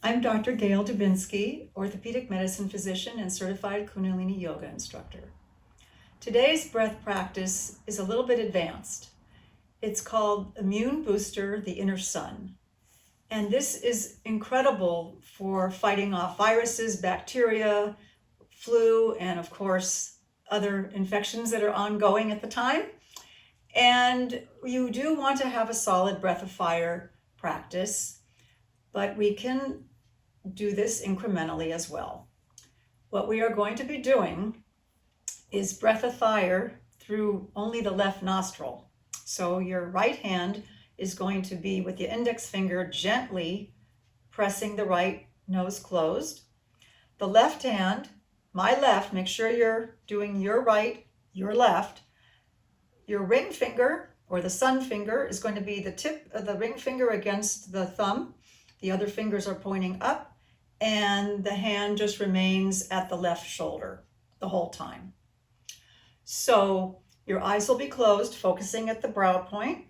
I'm Dr. Gail Dubinsky, orthopedic medicine physician and certified Kundalini yoga instructor. Today's breath practice is a little bit advanced. It's called Immune Booster, the Inner Sun. And this is incredible for fighting off viruses, bacteria, flu, and of course, other infections that are ongoing at the time. And you do want to have a solid breath of fire practice, but we can do this incrementally as well. What we are going to be doing is breath of fire through only the left nostril. So your right hand is going to be with the index finger gently pressing the right nose closed. The left hand, my left, make sure you're doing your right, your left. Your ring finger or the sun finger is going to be the tip of the ring finger against the thumb. The other fingers are pointing up, and the hand just remains at the left shoulder the whole time. So your eyes will be closed, focusing at the brow point,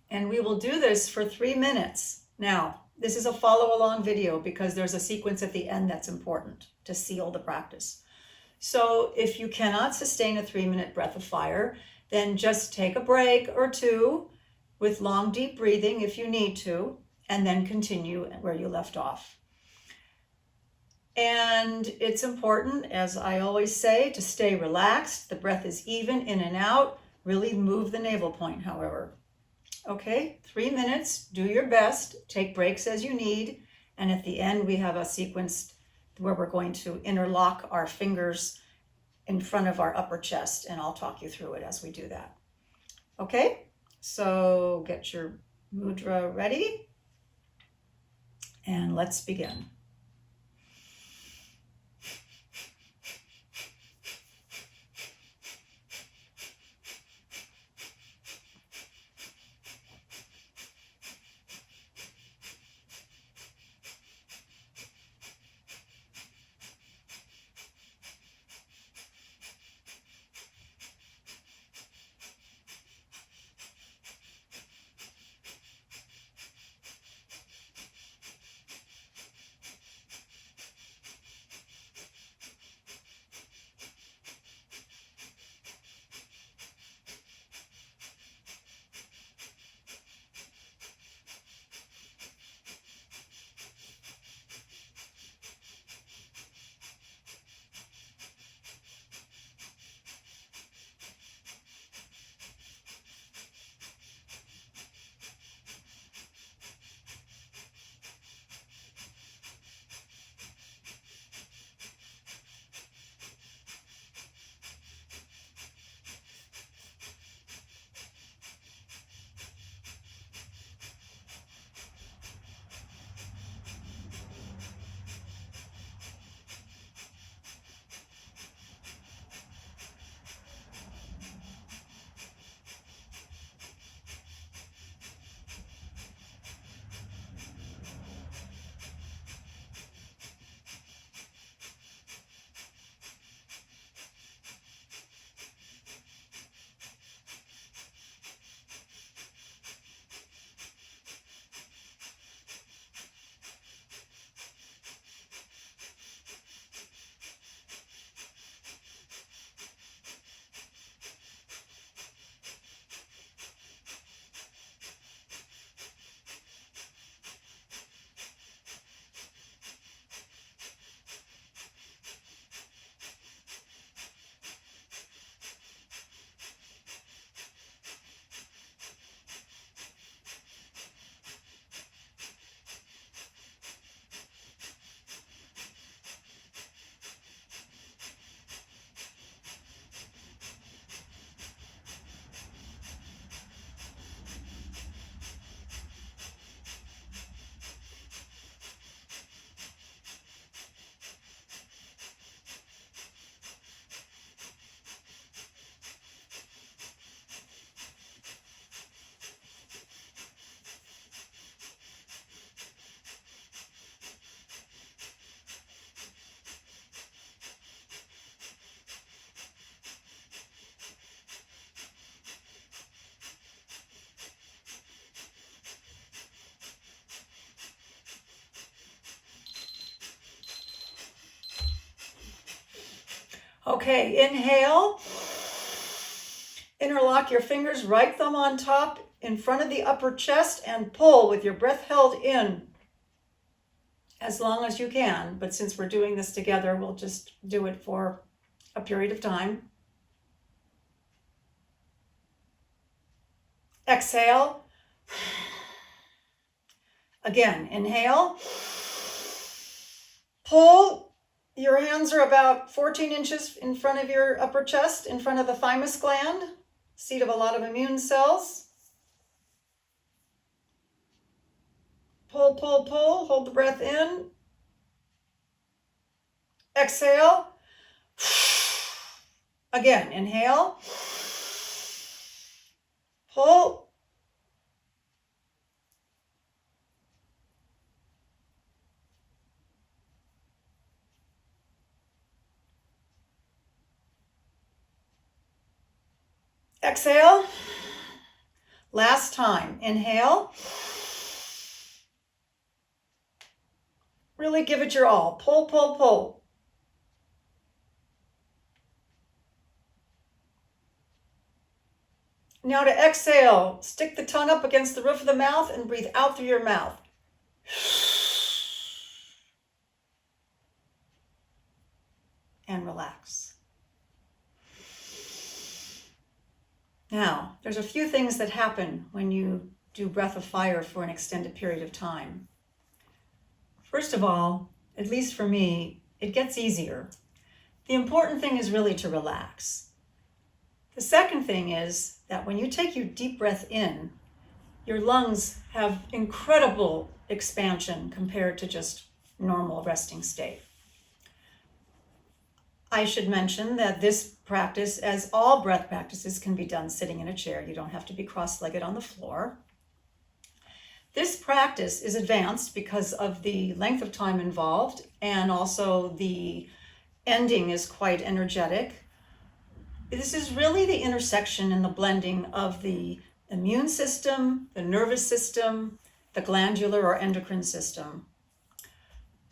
and we will do this for 3 minutes. Now, this is a follow-along video because there's a sequence at the end that's important to seal the practice. So if you cannot sustain a 3-minute breath of fire, then just take a break or two with long, deep breathing if you need to, and then continue where you left off. And it's important, as I always say, to stay relaxed. The breath is even in and out. Really move the navel point, however. Okay, 3 minutes, do your best, take breaks as you need, and at the end we have a sequence where we're going to interlock our fingers in front of our upper chest, and I'll talk you through it as we do that. Okay, so get your mudra ready, and let's begin. Okay, inhale. Interlock your fingers, right thumb on top in front of the upper chest, and pull with your breath held in as long as you can. But since we're doing this together, we'll just do it for a period of time. Exhale. Again, inhale. Pull. Your hands are about 14 inches in front of your upper chest, in front of the thymus gland, seat of a lot of immune cells. Pull, pull, pull. Hold the breath in. Exhale. Again, inhale. Pull. Exhale. Last time. Inhale. Really give it your all. Pull, pull, pull. Now to exhale, stick the tongue up against the roof of the mouth and breathe out through your mouth. And relax. Now, there's a few things that happen when you do breath of fire for an extended period of time. First of all, at least for me, it gets easier. The important thing is really to relax. The second thing is that when you take your deep breath in, your lungs have incredible expansion compared to just normal resting state. I should mention that this practice, as all breath practices, can be done sitting in a chair. You don't have to be cross-legged on the floor. This practice is advanced because of the length of time involved, and also the ending is quite energetic. This is really the intersection and the blending of the immune system, the nervous system, the glandular or endocrine system.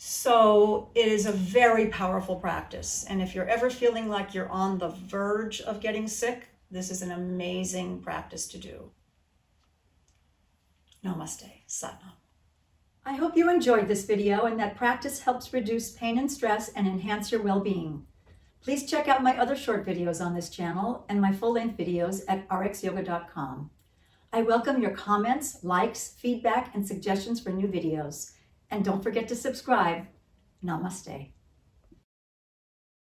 So it is a very powerful practice. And if you're ever feeling like you're on the verge of getting sick, this is an amazing practice to do. Namaste. Satnam. I hope you enjoyed this video and that practice helps reduce pain and stress and enhance your well-being. Please check out my other short videos on this channel and my full-length videos at rxyoga.com. I welcome your comments, likes, feedback, and suggestions for new videos. And don't forget to subscribe. Namaste.